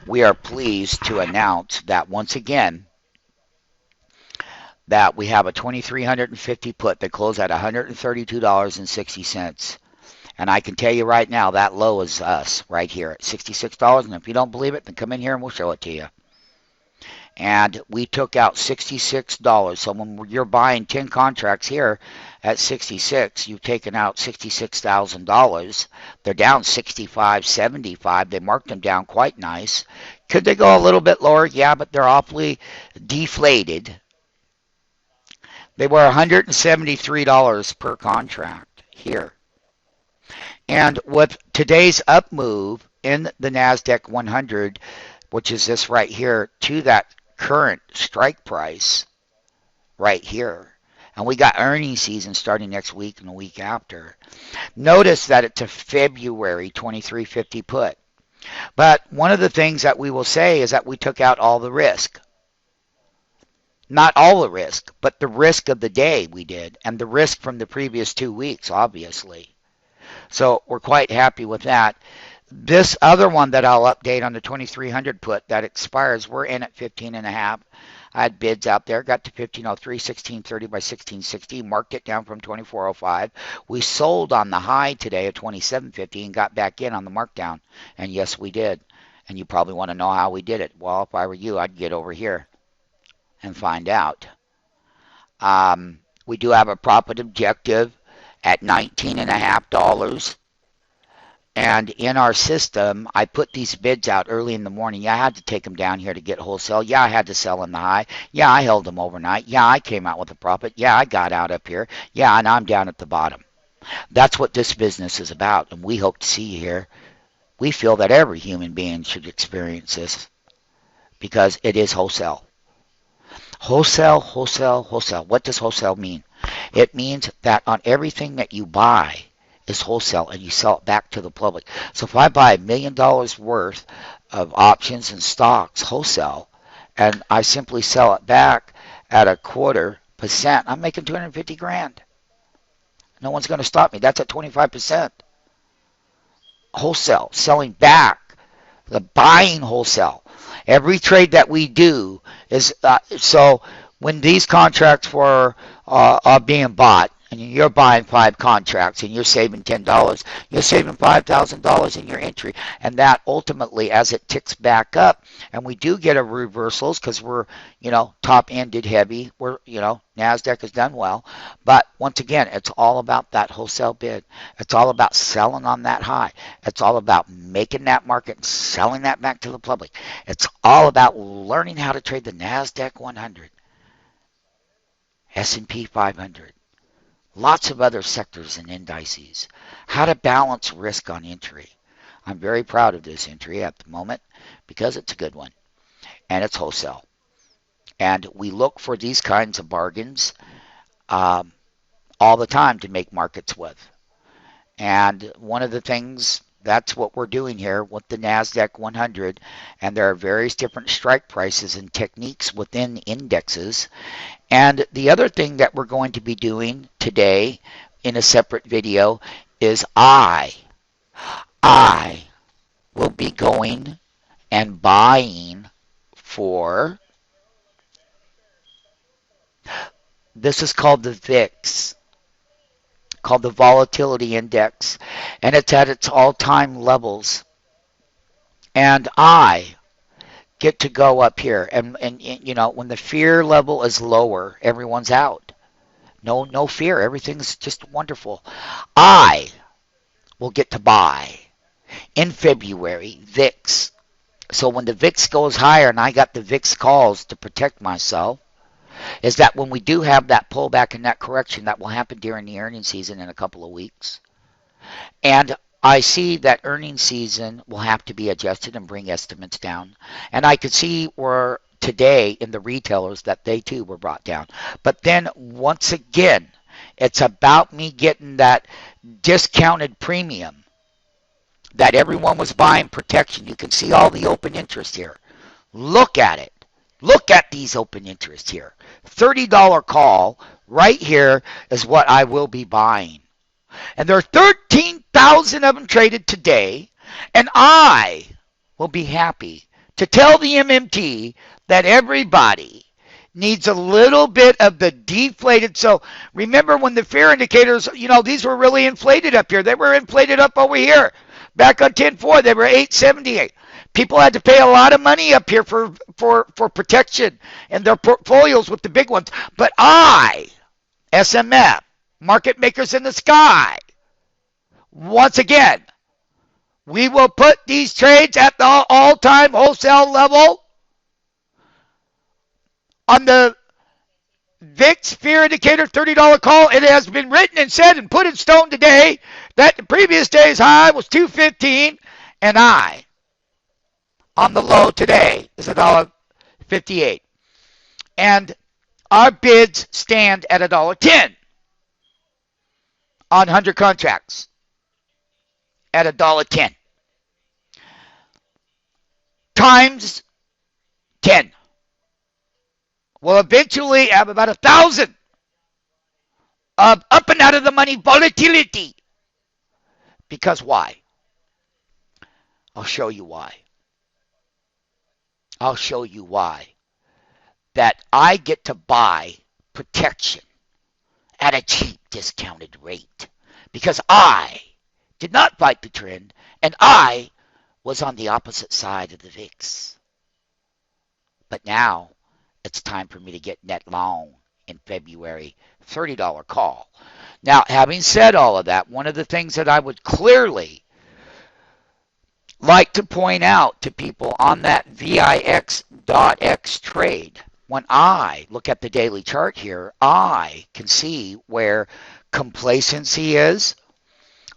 we are pleased to announce that once again that we have a 2350 put that closed at $132.60. And I can tell you right now that low is us right here at $66. And if you don't believe it, then come in here and we'll show it to you. And we took out $66. So when you're buying 10 contracts here at 66, you've taken out $66,000. They're down 65, 75. They marked them down quite nice. Could they go a little bit lower? Yeah, but they're awfully deflated. They were $173 per contract here. And with today's up move in the NASDAQ 100, which is this right here, to that current strike price right here. And we got earnings season starting next week and the week after. Notice that it's a February 2350 put. But one of the things that we will say is that we took out all the risk. Not all the risk, but the risk of the day we did, and the risk from the previous 2 weeks, obviously. So we're quite happy with that. This other one that I'll update on the 2300 put that expires, we're in at 15.5. I had bids out there, got to 1503, 1630 by 1660, marked it down from 2405. We sold on the high today of 2750 and got back in on the markdown. And yes, we did. And you probably want to know how we did it. Well, if I were you, I'd get over here and find out. We do have a profit objective at $19.50. And in our system, I put these bids out early in the morning. Yeah, I had to take them down here to get wholesale. Yeah, I had to sell in the high. Yeah, I held them overnight. Yeah, I came out with a profit. Yeah, I got out up here. Yeah, and I'm down at the bottom. That's what this business is about, and we hope to see you here. We feel that every human being should experience this because it is wholesale. Wholesale, wholesale, wholesale. What does wholesale mean? It means that on everything that you buy is wholesale and you sell it back to the public. So if I buy $1 million worth of options and stocks wholesale and I simply sell it back at 0.25%, I'm making 250 grand. No one's going to stop me. That's at 25%. Wholesale, selling back, the buying wholesale. Every trade that we do is so when these contracts are being bought, and you're buying 5 contracts and you're saving $10, you're saving $5,000 in your entry. And that ultimately, as it ticks back up, and we do get a reversals because we're, top-ended heavy. We're, NASDAQ has done well. But once again, it's all about that wholesale bid. It's all about selling on that high. It's all about making that market and selling that back to the public. It's all about learning how to trade the NASDAQ 100, S&P 500. Lots of other sectors and indices. How to balance risk on entry. I'm very proud of this entry at the moment because it's a good one. And it's wholesale. And we look for these kinds of bargains all the time to make markets with. And one of the things, that's what we're doing here with the NASDAQ 100. And there are various different strike prices and techniques within indexes. And the other thing that we're going to be doing today in a separate video is I will be going and buying for, this is called the VIX, called the Volatility Index, and it's at its all-time levels. And I get to go up here, and when the fear level is lower, everyone's out. No fear. Everything's just wonderful. I will get to buy in February VIX. So when the VIX goes higher, and I got the VIX calls to protect myself, is that when we do have that pullback and that correction that will happen during the earnings season in a couple of weeks, and I see that earnings season will have to be adjusted and bring estimates down. And I could see where today in the retailers that they too were brought down. But then once again, it's about me getting that discounted premium that everyone was buying protection. You can see all the open interest here. Look at it. Look at these open interests here. $30 call right here is what I will be buying. And there are 13,000 of them traded today, and I will be happy to tell the MMT that everybody needs a little bit of the deflated. So remember when the fear indicators, these were really inflated up here. They were inflated up over here. Back on 10.4, they were 878. People had to pay a lot of money up here for protection in their portfolios with the big ones. But SMF, market makers in the sky, once again, we will put these trades at the all-time wholesale level on the VIX fear indicator $30 call. It has been written and said and put in stone today that the previous day's high was 215, and on the low today is $1.58. And our bids stand at $1.10 on 100 contracts at $1.10 times 10. We'll eventually have about 1,000 of up and out of the money volatility. Because why? I'll show you why. I'll show you why. That I get to buy protection at a cheap discounted rate. Because I did not fight the trend, and I was on the opposite side of the VIX. But now it's time for me to get net long in February, $30 call. Now, having said all of that, one of the things that I would clearly like to point out to people on that VIX.X trade, when I look at the daily chart here, I can see where complacency is.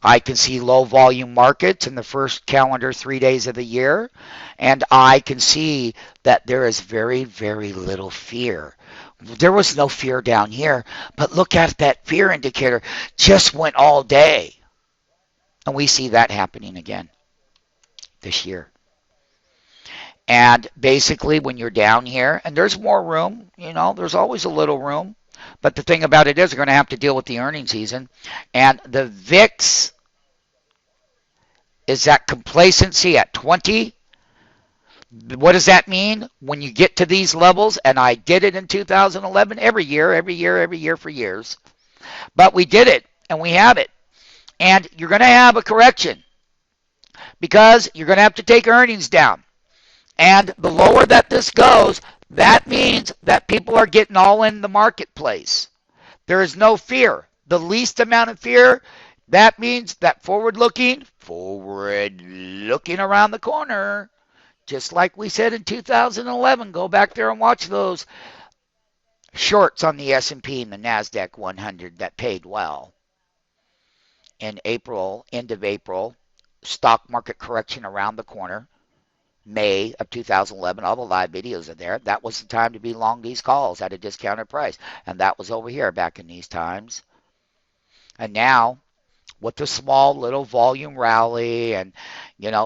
I can see low volume markets in the first calendar 3 days of the year, and I can see that there is very, very little fear. There was no fear down here, but look at that fear indicator, just went all day. And we see that happening again this year. And basically when you're down here, and there's more room, there's always a little room. But the thing about it is we're going to have to deal with the earnings season. And the VIX is that complacency at 20. What does that mean? When you get to these levels, and I did it in 2011, every year for years. But we did it, and we have it. And you're going to have a correction because you're going to have to take earnings down. And the lower that this goes, that means that people are getting all in the marketplace. There is no fear. The least amount of fear, that means that forward looking around the corner, just like we said in 2011. Go back there and watch those shorts on the S&P and the NASDAQ 100 that paid well. In April, end of April, stock market correction around the corner. May of 2011, all the live videos are there. That was the time to be long these calls at a discounted price. And that was over here back in these times. And now, with the small little volume rally and,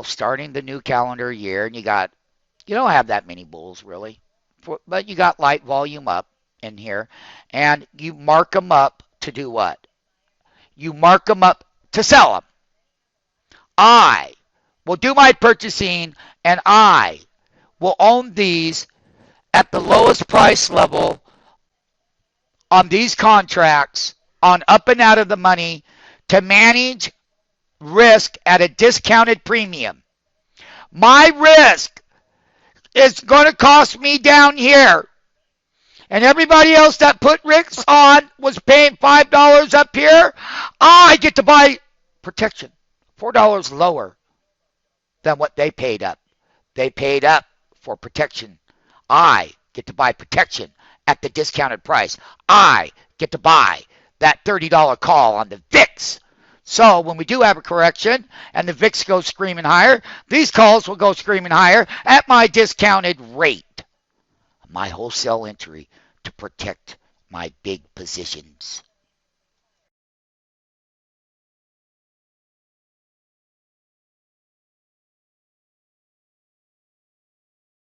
starting the new calendar year, and you don't have that many bulls really, but you got light volume up in here. And you mark them up to do what? You mark them up to sell them. I will do my purchasing, and I will own these at the lowest price level on these contracts on up and out of the money to manage risk at a discounted premium. My risk is going to cost me down here. And everybody else that put risks on was paying $5 up here. I get to buy protection, $4 lower than what they paid up. They paid up for protection. I get to buy protection at the discounted price. I get to buy that $30 call on the VIX. So when we do have a correction and the VIX goes screaming higher, these calls will go screaming higher at my discounted rate. My wholesale entry to protect my big positions.